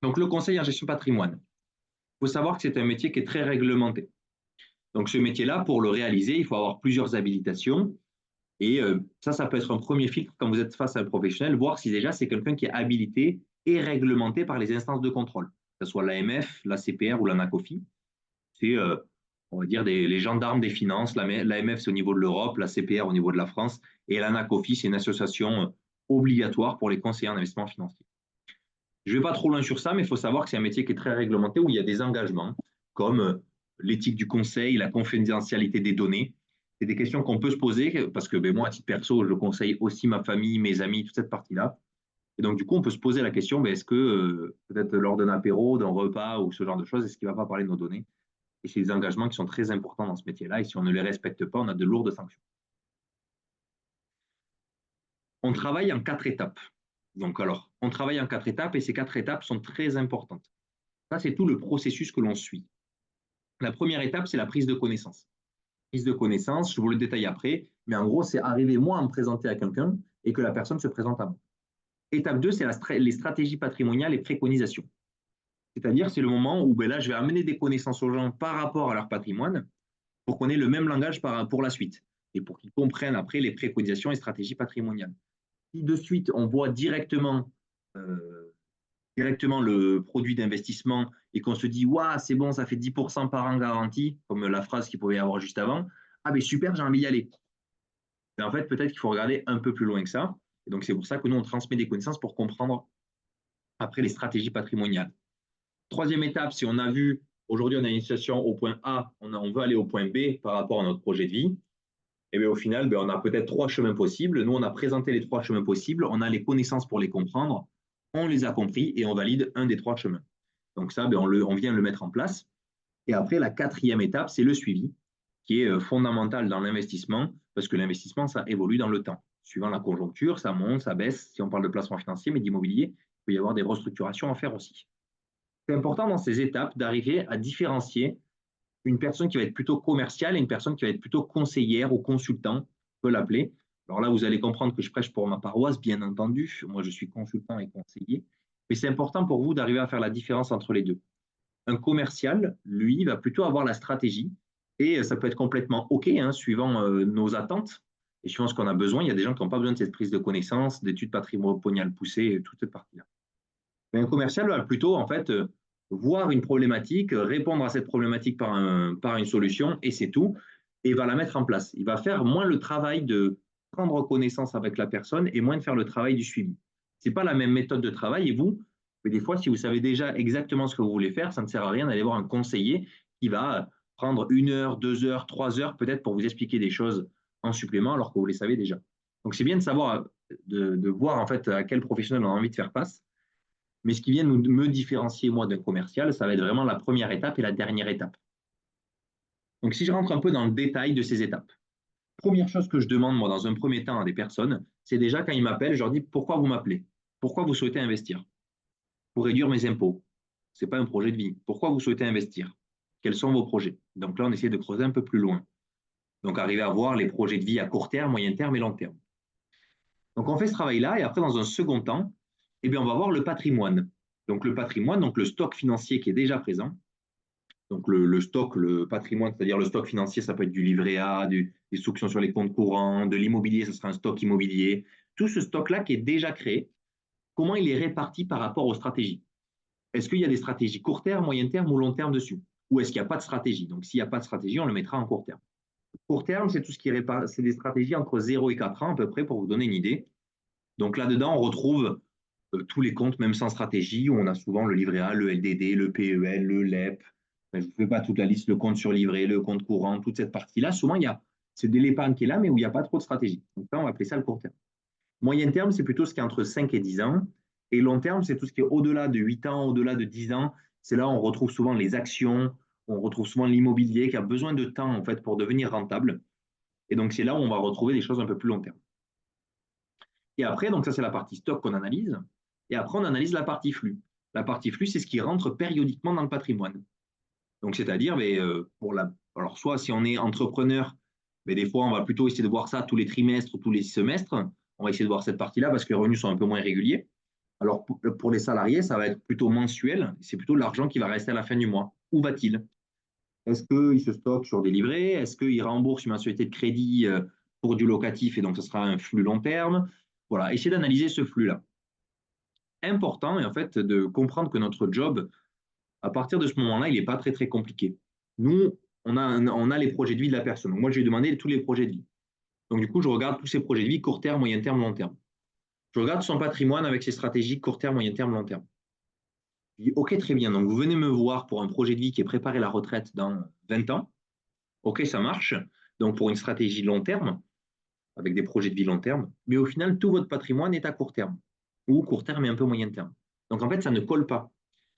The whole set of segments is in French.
Donc, le conseil en gestion patrimoine, il faut savoir que c'est un métier qui est très réglementé. Donc, ce métier-là, pour le réaliser, il faut avoir plusieurs habilitations. Et ça peut être un premier filtre quand vous êtes face à un professionnel, voir si déjà c'est quelqu'un qui est habilité et réglementé par les instances de contrôle, que ce soit l'AMF, la CPR ou l'ANACOFI. C'est, on va dire, les gendarmes des finances. L'AMF, c'est au niveau de l'Europe, la CPR au niveau de la France, et l'ANACOFI, c'est une association obligatoire pour les conseillers en investissement financier. Je ne vais pas trop loin sur ça, mais il faut savoir que c'est un métier qui est très réglementé où il y a des engagements comme l'éthique du conseil, la confidentialité des données. C'est des questions qu'on peut se poser parce que moi, à titre perso, je conseille aussi ma famille, mes amis, toute cette partie-là. Et donc, du coup, on peut se poser la question, est-ce que peut-être lors d'un apéro, d'un repas ou ce genre de choses, est-ce qu'il ne va pas parler de nos données? Et c'est des engagements qui sont très importants dans ce métier-là. Et si on ne les respecte pas, on a de lourdes sanctions. On travaille en 4 étapes. Donc, alors, on travaille en 4 étapes et ces 4 étapes sont très importantes. Ça, c'est tout le processus que l'on suit. La première étape, c'est la prise de connaissance. Prise de connaissance, je vous le détaille après, mais en gros, c'est arriver moi à me présenter à quelqu'un et que la personne se présente à moi. Étape 2, c'est les stratégies patrimoniales et préconisations. C'est-à-dire, c'est le moment où là, je vais amener des connaissances aux gens par rapport à leur patrimoine pour qu'on ait le même langage pour la suite et pour qu'ils comprennent après les préconisations et stratégies patrimoniales. Si de suite, on voit directement le produit d'investissement et qu'on se dit, waouh, c'est bon, ça fait 10% par an garanti, comme la phrase qu'il pouvait y avoir juste avant, ah ben super, j'ai envie d'y aller. Mais en fait, peut-être qu'il faut regarder un peu plus loin que ça. Et donc, c'est pour ça que nous, on transmet des connaissances pour comprendre après les stratégies patrimoniales. Troisième étape, si on a vu, aujourd'hui, on a une situation au point A, on veut aller au point B par rapport à notre projet de vie, et bien au final, on a peut-être 3 chemins possibles. Nous, on a présenté les 3 chemins possibles, on a les connaissances pour les comprendre, on les a compris et on valide un des 3 chemins. Donc ça, on vient le mettre en place. Et après, la quatrième étape, c'est le suivi, qui est fondamental dans l'investissement, parce que l'investissement, ça évolue dans le temps. Suivant la conjoncture, ça monte, ça baisse. Si on parle de placement financier, mais d'immobilier, il peut y avoir des restructurations à faire aussi. C'est important dans ces étapes d'arriver à différencier une personne qui va être plutôt commerciale et une personne qui va être plutôt conseillère ou consultant, on peut l'appeler. Alors là, vous allez comprendre que je prêche pour ma paroisse, bien entendu. Moi, je suis consultant et conseiller. Mais c'est important pour vous d'arriver à faire la différence entre les deux. Un commercial, lui, va plutôt avoir la stratégie et ça peut être complètement OK, suivant nos attentes et suivant ce qu'on a besoin. Il y a des gens qui n'ont pas besoin de cette prise de connaissance, d'études patrimoniales poussées, toute cette partie-là. Mais un commercial va plutôt, en fait, voir une problématique, répondre à cette problématique par une solution et c'est tout, et va la mettre en place. Il va faire moins le travail de prendre connaissance avec la personne et moins de faire le travail du suivi. Ce n'est pas la même méthode de travail et vous, mais des fois, si vous savez déjà exactement ce que vous voulez faire, ça ne sert à rien d'aller voir un conseiller qui va prendre 1 heure, 2 heures, 3 heures peut-être pour vous expliquer des choses en supplément alors que vous les savez déjà. Donc, c'est bien de savoir, de voir en fait à quel professionnel on a envie de faire face. Mais ce qui vient me différencier, moi, d'un commercial, ça va être vraiment la première étape et la dernière étape. Donc, si je rentre un peu dans le détail de ces étapes, première chose que je demande, moi, dans un premier temps à des personnes, c'est déjà quand ils m'appellent, je leur dis pourquoi vous m'appelez? Pourquoi vous souhaitez investir? Pour réduire mes impôts. Ce n'est pas un projet de vie. Pourquoi vous souhaitez investir? Quels sont vos projets? Donc là, on essaie de creuser un peu plus loin. Donc, arriver à voir les projets de vie à court terme, moyen terme et long terme. Donc, on fait ce travail-là et après, dans un second temps, on va voir le patrimoine. Donc, le patrimoine, donc le stock financier qui est déjà présent. Donc, le stock, le patrimoine, c'est-à-dire le stock financier, ça peut être du livret A, des stocks sur les comptes courants, de l'immobilier, ce sera un stock immobilier. Tout ce stock-là qui est déjà créé, comment il est réparti par rapport aux stratégies? Est-ce qu'il y a des stratégies court terme, moyen terme ou long terme dessus? Ou est-ce qu'il n'y a pas de stratégie? Donc, s'il n'y a pas de stratégie, on le mettra en court terme. Court terme, c'est tout ce qui est c'est des stratégies entre 0 et 4 ans à peu près pour vous donner une idée. Donc là-dedans, on retrouve tous les comptes, même sans stratégie, où on a souvent le livret A, le LDD, le PEL, le LEP. Je ne vous fais pas toute la liste, le compte sur livret, le compte courant, toute cette partie-là. Souvent, c'est de l'épargne qui est là, mais où il n'y a pas trop de stratégie. Donc là, on va appeler ça le court terme. Moyen terme, c'est plutôt ce qui est entre 5 et 10 ans. Et long terme, c'est tout ce qui est au-delà de 8 ans, au-delà de 10 ans. C'est là où on retrouve souvent les actions, on retrouve souvent l'immobilier qui a besoin de temps en fait, pour devenir rentable. Et donc, c'est là où on va retrouver des choses un peu plus long terme. Et après, donc ça, c'est la partie stock qu'on analyse. Et après, on analyse la partie flux. La partie flux, c'est ce qui rentre périodiquement dans le patrimoine. Donc, c'est-à-dire, alors soit si on est entrepreneur, des fois, on va plutôt essayer de voir ça tous les trimestres, tous les semestres. On va essayer de voir cette partie-là parce que les revenus sont un peu moins réguliers. Alors, pour les salariés, ça va être plutôt mensuel. C'est plutôt l'argent qui va rester à la fin du mois. Où va-t-il? Est-ce qu'il se stocke sur des livrets? Est-ce qu'il rembourse une mensualité de crédit pour du locatif et donc ce sera un flux long terme? Voilà, essayez d'analyser ce flux-là. Important et en fait de comprendre que notre job, à partir de ce moment-là, il n'est pas très très compliqué. Nous, on a les projets de vie de la personne. Donc, moi, je vais demander tous les projets de vie. Donc, du coup, je regarde tous ces projets de vie court terme, moyen terme, long terme. Je regarde son patrimoine avec ses stratégies court terme, moyen terme, long terme. Je dis, OK, très bien. Donc, vous venez me voir pour un projet de vie qui est préparer la retraite dans 20 ans. OK, ça marche. Donc, pour une stratégie long terme, avec des projets de vie long terme. Mais au final, tout votre patrimoine est à court terme. Ou court terme et un peu moyen terme. Donc, en fait, ça ne colle pas.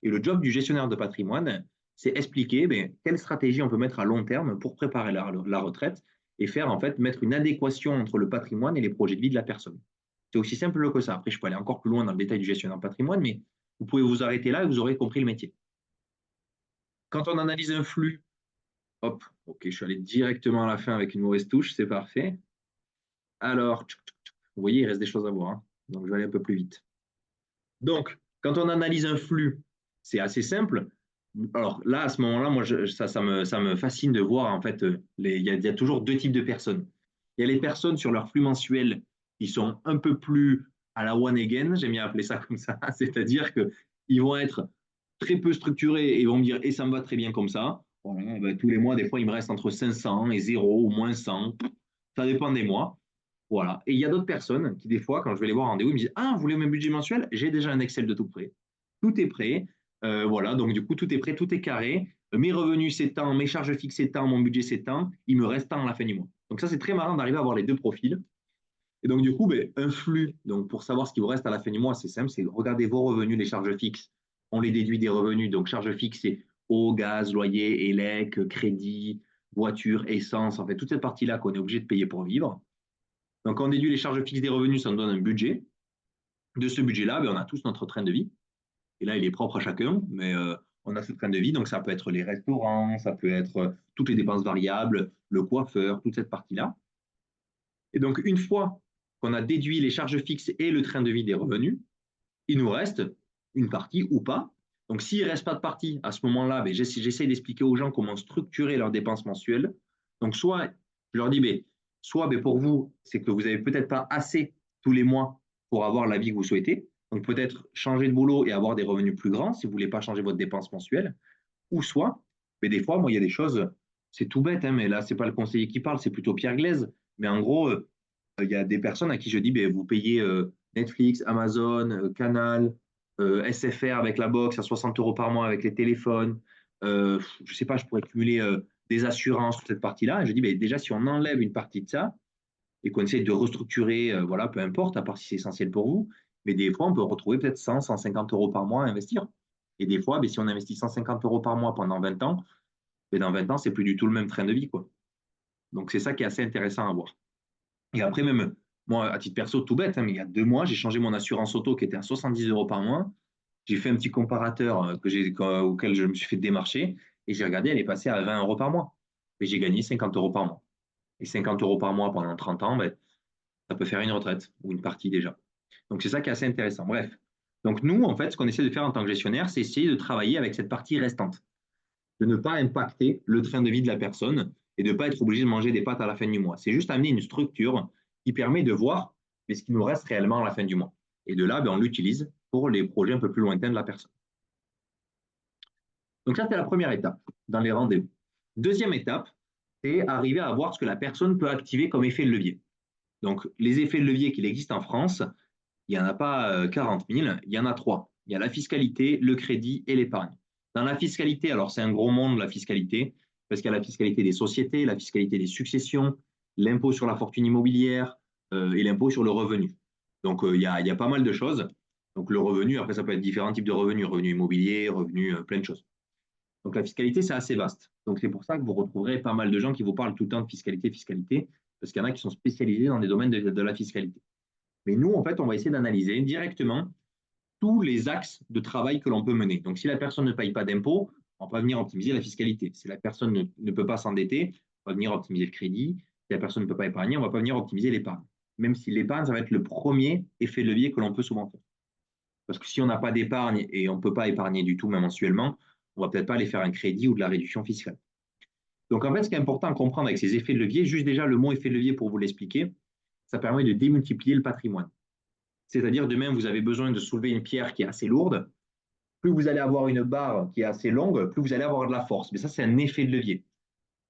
Et le job du gestionnaire de patrimoine, c'est expliquer quelle stratégie on peut mettre à long terme pour préparer la retraite et faire, en fait, mettre une adéquation entre le patrimoine et les projets de vie de la personne. C'est aussi simple que ça. Après, je peux aller encore plus loin dans le détail du gestionnaire de patrimoine, mais vous pouvez vous arrêter là et vous aurez compris le métier. Quand on analyse un flux, hop, ok, je suis allé directement à la fin avec une mauvaise touche, c'est parfait. Alors, vous voyez, il reste des choses à voir, hein. Donc, je vais aller un peu plus vite. Donc, quand on analyse un flux, c'est assez simple. Alors là, à ce moment-là, moi, ça me fascine de voir, en fait, il y a toujours deux types de personnes. Il y a les personnes sur leur flux mensuel qui sont un peu plus à la one again, j'aime bien appeler ça comme ça, c'est-à-dire qu'ils vont être très peu structurés et ils vont me dire, et ça me va très bien comme ça. Voilà, ben, tous les mois, des fois, il me reste entre 500 et 0 ou moins 100. Ça dépend des mois. Voilà. Et il y a d'autres personnes qui, des fois, quand je vais les voir en rendez-vous, ils me disent, ah, vous voulez mon budget mensuel? J'ai déjà un Excel de tout prêt. Tout est prêt. Voilà. Donc, du coup, tout est prêt, tout est carré. Mes revenus s'étendent, mes charges fixes s'étendent, mon budget s'étend. Il me reste tant à la fin du mois. Donc, ça, c'est très marrant d'arriver à avoir les deux profils. Et donc, du coup, un flux, donc pour savoir ce qui vous reste à la fin du mois, c'est simple, c'est regarder vos revenus, les charges fixes. On les déduit des revenus. Donc, charges fixes, c'est eau, gaz, loyer, élec, crédit, voiture, essence, en fait, toute cette partie-là qu'on est obligé de payer pour vivre. Donc, quand on déduit les charges fixes des revenus, ça nous donne un budget. De ce budget-là, on a tous notre train de vie. Et là, il est propre à chacun, mais on a ce train de vie. Donc, ça peut être les restaurants, ça peut être toutes les dépenses variables, le coiffeur, toute cette partie-là. Et donc, une fois qu'on a déduit les charges fixes et le train de vie des revenus, il nous reste une partie ou pas. Donc, s'il ne reste pas de partie, à ce moment-là, j'essaie d'expliquer aux gens comment structurer leurs dépenses mensuelles. Donc, soit je leur dis, soit pour vous, c'est que vous n'avez peut-être pas assez tous les mois pour avoir la vie que vous souhaitez. Donc, peut-être changer de boulot et avoir des revenus plus grands si vous ne voulez pas changer votre dépense mensuelle. Ou soit, mais des fois, moi, il y a des choses, c'est tout bête, hein, mais là, ce n'est pas le conseiller qui parle, c'est plutôt Pierre Glaise. Mais en gros, il y a des personnes à qui je dis, vous payez Netflix, Amazon, Canal, SFR avec la box à 60 euros par mois avec les téléphones. Je ne sais pas, je pourrais cumuler des assurances sur cette partie-là. Et je dis, déjà, si on enlève une partie de ça et qu'on essaie de restructurer, voilà, peu importe, à part si c'est essentiel pour vous, mais des fois, on peut retrouver peut-être 100, 150 euros par mois à investir. Et des fois, si on investit 150 euros par mois pendant 20 ans, dans 20 ans, c'est plus du tout le même train de vie, quoi. Donc, c'est ça qui est assez intéressant à voir. Et après, même, moi, à titre perso, tout bête, hein, mais il y a 2 mois, j'ai changé mon assurance auto qui était à 70 euros par mois. J'ai fait un petit comparateur auquel je me suis fait démarcher et j'ai regardé, elle est passée à 20 euros par mois. Et j'ai gagné 50 euros par mois. Et 50 euros par mois pendant 30 ans, ça peut faire une retraite ou une partie déjà. Donc, c'est ça qui est assez intéressant. Bref. Donc, nous, en fait, ce qu'on essaie de faire en tant que gestionnaire, c'est essayer de travailler avec cette partie restante, de ne pas impacter le train de vie de la personne et de ne pas être obligé de manger des pâtes à la fin du mois. C'est juste amener une structure qui permet de voir ce qui nous reste réellement à la fin du mois. Et de là, on l'utilise pour les projets un peu plus lointains de la personne. Donc ça, c'est la première étape dans les rendez-vous. Deuxième étape, c'est arriver à voir ce que la personne peut activer comme effet de levier. Donc, les effets de levier qu'il existe en France, il n'y en a pas 40 000, il y en a 3. Il y a la fiscalité, le crédit et l'épargne. Dans la fiscalité, alors c'est un gros monde, la fiscalité, parce qu'il y a la fiscalité des sociétés, la fiscalité des successions, l'impôt sur la fortune immobilière et l'impôt sur le revenu. Donc, il y a pas mal de choses. Donc, le revenu, après, ça peut être différents types de revenus, revenus immobiliers, revenus, plein de choses. Donc, la fiscalité, c'est assez vaste. Donc, c'est pour ça que vous retrouverez pas mal de gens qui vous parlent tout le temps de fiscalité, fiscalité, parce qu'il y en a qui sont spécialisés dans des domaines de la fiscalité. Mais nous, en fait, on va essayer d'analyser directement tous les axes de travail que l'on peut mener. Donc, si la personne ne paye pas d'impôts, on va venir optimiser la fiscalité. Si la personne ne peut pas s'endetter, on va venir optimiser le crédit. Si la personne ne peut pas épargner, on va pas venir optimiser l'épargne. Même si l'épargne, ça va être le premier effet de levier que l'on peut souvent faire. Parce que si on n'a pas d'épargne et on ne peut pas épargner du tout, même mensuellement, on ne va peut-être pas aller faire un crédit ou de la réduction fiscale. Donc, en fait, ce qui est important à comprendre avec ces effets de levier, juste déjà le mot effet de levier pour vous l'expliquer, ça permet de démultiplier le patrimoine. C'est-à-dire, demain, vous avez besoin de soulever une pierre qui est assez lourde. Plus vous allez avoir une barre qui est assez longue, plus vous allez avoir de la force. Mais ça, c'est un effet de levier.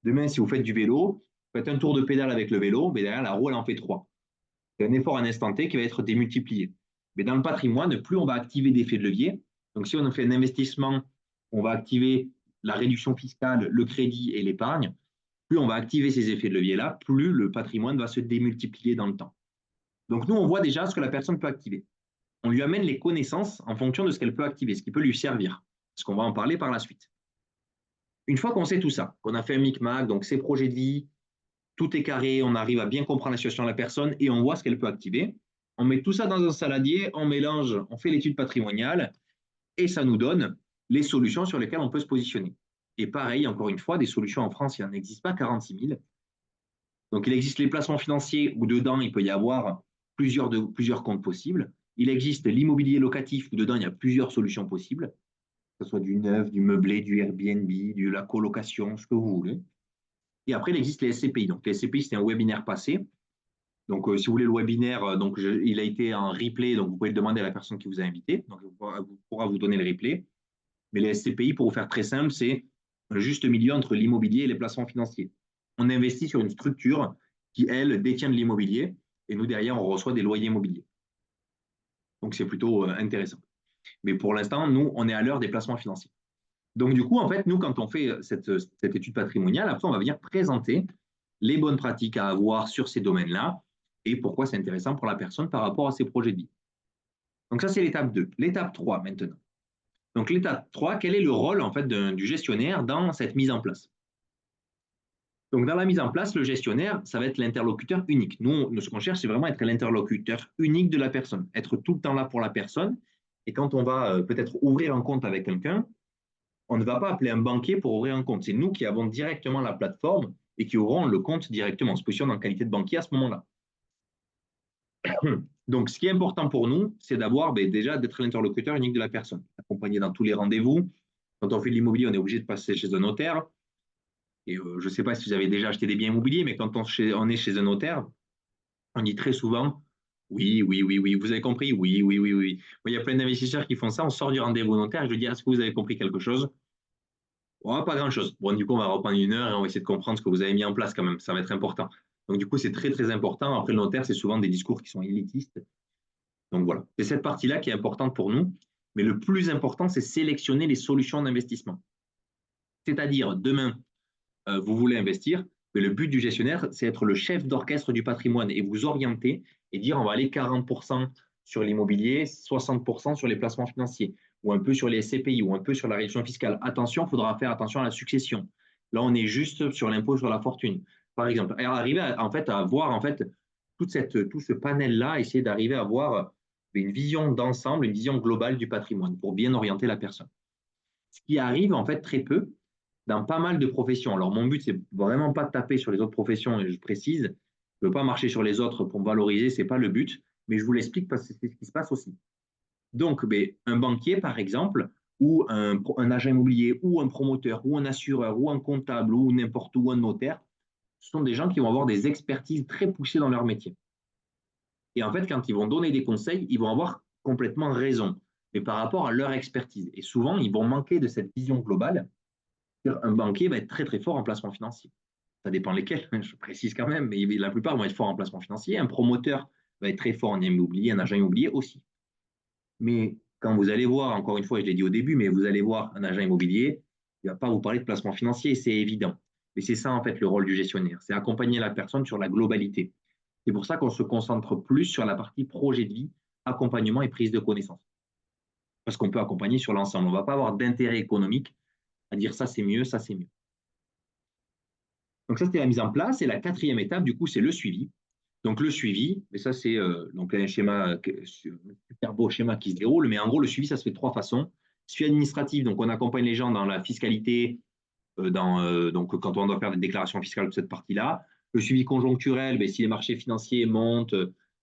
Demain, si vous faites du vélo, vous faites un tour de pédale avec le vélo, mais derrière, la roue, elle en fait 3. C'est un effort à un instant T qui va être démultiplié. Mais dans le patrimoine, plus on va activer d'effets de levier, donc si on fait un investissement, on va activer la réduction fiscale, le crédit et l'épargne, plus on va activer ces effets de levier-là, plus le patrimoine va se démultiplier dans le temps. Donc nous, on voit déjà ce que la personne peut activer. On lui amène les connaissances en fonction de ce qu'elle peut activer, ce qui peut lui servir, parce qu'on va en parler par la suite. Une fois qu'on sait tout ça, qu'on a fait un micmac, donc ses projets de vie, tout est carré, on arrive à bien comprendre la situation de la personne et on voit ce qu'elle peut activer. On met tout ça dans un saladier, on mélange, on fait l'étude patrimoniale et ça nous donne les solutions sur lesquelles on peut se positionner. Et pareil, encore une fois, des solutions en France, il n'en existe pas 46 000. Donc, il existe les placements financiers où dedans, il peut y avoir plusieurs comptes possibles. Il existe l'immobilier locatif où dedans, il y a plusieurs solutions possibles, que ce soit du neuf, du meublé, du Airbnb, de la colocation, ce que vous voulez. Et après, il existe les SCPI. Donc, les SCPI, c'était un webinaire passé. Donc, si vous voulez le webinaire, il a été en replay, donc vous pouvez le demander à la personne qui vous a invité. Donc, elle pourra vous donner le replay. Mais les SCPI, pour vous faire très simple, c'est un juste milieu entre l'immobilier et les placements financiers. On investit sur une structure qui, elle, détient de l'immobilier et nous, derrière, on reçoit des loyers immobiliers. Donc, c'est plutôt intéressant. Mais pour l'instant, nous, on est à l'heure des placements financiers. Donc, du coup, en fait, nous, quand on fait cette étude patrimoniale, après, on va venir présenter les bonnes pratiques à avoir sur ces domaines-là et pourquoi c'est intéressant pour la personne par rapport à ses projets de vie. Donc, ça, c'est l'étape 2. L'étape 3, maintenant. Donc, l'étape 3, quel est le rôle, en fait, du gestionnaire dans cette mise en place? Donc, dans la mise en place, le gestionnaire, ça va être l'interlocuteur unique. Nous, ce qu'on cherche, c'est vraiment être l'interlocuteur unique de la personne, être tout le temps là pour la personne. Et quand on va peut-être ouvrir un compte avec quelqu'un, on ne va pas appeler un banquier pour ouvrir un compte. C'est nous qui avons directement la plateforme et qui ouvrons le compte directement. On se positionne en qualité de banquier à ce moment-là. Donc, ce qui est important pour nous, c'est d'avoir déjà d'être l'interlocuteur unique de la personne, accompagné dans tous les rendez-vous. Quand on fait de l'immobilier, on est obligé de passer chez un notaire. Et je ne sais pas si vous avez déjà acheté des biens immobiliers, mais quand on est chez un notaire, on dit très souvent oui, oui, oui, oui, vous avez compris, oui, oui, oui, oui. Il y a plein d'investisseurs qui font ça. On sort du rendez-vous notaire et je dis est-ce que vous avez compris quelque chose? Oh, pas grand-chose. Bon, du coup, on va reprendre 1 heure et on va essayer de comprendre ce que vous avez mis en place quand même. Ça va être important. Donc, du coup, c'est très, très important. Après, le notaire, c'est souvent des discours qui sont élitistes. Donc, voilà. C'est cette partie-là qui est importante pour nous. Mais le plus important, c'est sélectionner les solutions d'investissement. C'est-à-dire, demain, vous voulez investir, mais le but du gestionnaire, c'est être le chef d'orchestre du patrimoine et vous orienter et dire on va aller 40% sur l'immobilier, 60% sur les placements financiers, ou un peu sur les SCPI, ou un peu sur la réduction fiscale. Attention, il faudra faire attention à la succession. Là, on est juste sur l'impôt sur la fortune, par exemple. Et arriver à voir tout ce panel-là, essayer d'arriver à avoir une vision d'ensemble, une vision globale du patrimoine pour bien orienter la personne. Ce qui arrive en fait très peu, dans pas mal de professions. Alors, mon but, c'est vraiment pas de taper sur les autres professions, et je précise, je ne veux pas marcher sur les autres pour me valoriser, ce n'est pas le but, mais je vous l'explique parce que c'est ce qui se passe aussi. Donc, un banquier, par exemple, ou un agent immobilier, ou un promoteur, ou un assureur, ou un comptable, ou n'importe où un notaire, ce sont des gens qui vont avoir des expertises très poussées dans leur métier. Et en fait, quand ils vont donner des conseils, ils vont avoir complètement raison, mais par rapport à leur expertise. Et souvent, ils vont manquer de cette vision globale. Un banquier va être très très fort en placement financier. Ça dépend lesquels, je précise quand même, mais la plupart vont être forts en placement financier. Un promoteur va être très fort en immobilier, un agent immobilier aussi. Mais quand vous allez voir, encore une fois, je l'ai dit au début, mais vous allez voir un agent immobilier, il ne va pas vous parler de placement financier, c'est évident. Mais c'est ça en fait le rôle du gestionnaire, c'est accompagner la personne sur la globalité. C'est pour ça qu'on se concentre plus sur la partie projet de vie, accompagnement et prise de connaissance. Parce qu'on peut accompagner sur l'ensemble. On ne va pas avoir d'intérêt économique à dire ça c'est mieux, ça c'est mieux. Donc ça, c'était la mise en place. Et la quatrième étape, du coup, c'est le suivi. Donc le suivi, mais ça, c'est donc un schéma, un super beau schéma qui se déroule. Mais en gros, le suivi, ça se fait de 3 façons. Suivi administratif, donc on accompagne les gens dans la fiscalité, donc quand on doit faire des déclarations fiscales, toute cette partie-là. Le suivi conjoncturel, si les marchés financiers montent,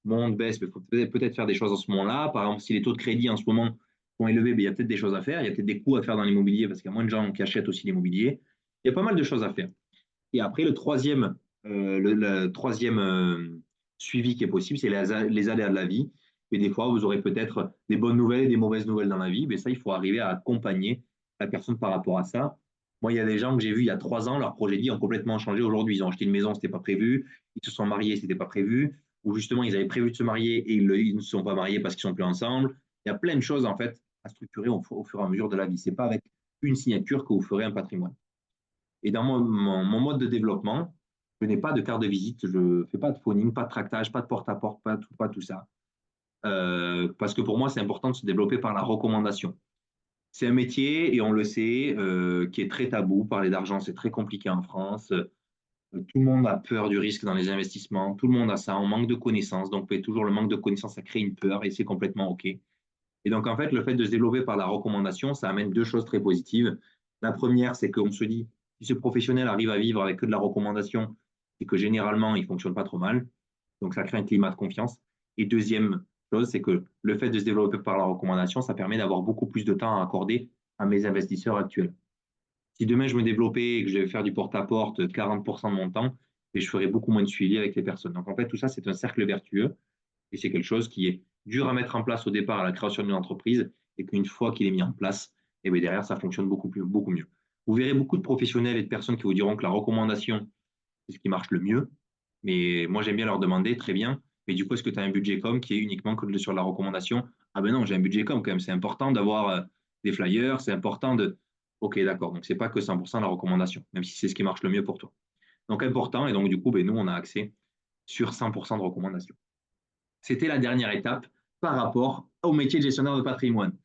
monte, baisse, mais il faut peut-être faire des choses en ce moment-là. Par exemple, si les taux de crédit en ce moment sont élevés, ben, il y a peut-être des choses à faire. Il y a peut-être des coûts à faire dans l'immobilier parce qu'il y a moins de gens qui achètent aussi l'immobilier. Il y a pas mal de choses à faire. Et après, le troisième suivi qui est possible, c'est les aléas de la vie. Et des fois, vous aurez peut-être des bonnes nouvelles et des mauvaises nouvelles dans la vie. Mais ça, il faut arriver à accompagner la personne par rapport à ça. Moi, il y a des gens que j'ai vus il y a 3 ans, leur projet de vie ont complètement changé aujourd'hui. Ils ont acheté une maison, ce n'était pas prévu. Ils se sont mariés, ce n'était pas prévu. Ou justement, ils avaient prévu de se marier et ils ne se sont pas mariés parce qu'ils ne sont plus ensemble. Il y a plein de choses, en fait, à structurer au fur et à mesure de la vie. Ce n'est pas avec une signature que vous ferez un patrimoine. Et dans mon mode de développement, je n'ai pas de carte de visite, je ne fais pas de phoning, pas de tractage, pas de porte-à-porte, pas tout ça. Parce que pour moi, c'est important de se développer par la recommandation. C'est un métier, et on le sait, qui est très tabou. Parler d'argent, c'est très compliqué en France. Tout le monde a peur du risque dans les investissements. Tout le monde a ça. On manque de connaissances. Donc, toujours le manque de connaissances, ça crée une peur et c'est complètement OK. Et donc, en fait, le fait de se développer par la recommandation, ça amène deux choses très positives. La première, c'est qu'on se dit, si ce professionnel arrive à vivre avec que de la recommandation, c'est que généralement, il ne fonctionne pas trop mal. Donc, ça crée un climat de confiance. Et deuxième chose, c'est que le fait de se développer par la recommandation, ça permet d'avoir beaucoup plus de temps à accorder à mes investisseurs actuels. Si demain, je me développais et que je devais faire du porte-à-porte 40% de mon temps, et je ferais beaucoup moins de suivi avec les personnes. Donc, en fait, tout ça, c'est un cercle vertueux. Et c'est quelque chose qui est dur à mettre en place au départ à la création d'une entreprise et qu'une fois qu'il est mis en place, et bien derrière, ça fonctionne beaucoup mieux. Vous verrez beaucoup de professionnels et de personnes qui vous diront que la recommandation, c'est ce qui marche le mieux. Mais moi, j'aime bien leur demander, très bien, mais du coup, est-ce que tu as un budget com qui est uniquement que sur la recommandation? Ah ben non, j'ai un budget com quand même. C'est important d'avoir des flyers, c'est important de... Ok, d'accord. Donc, c'est pas que 100% la recommandation, même si c'est ce qui marche le mieux pour toi. Donc, important. Et donc, du coup, ben, nous, on a accès sur 100% de recommandations. C'était la dernière étape par rapport au métier de gestionnaire de patrimoine.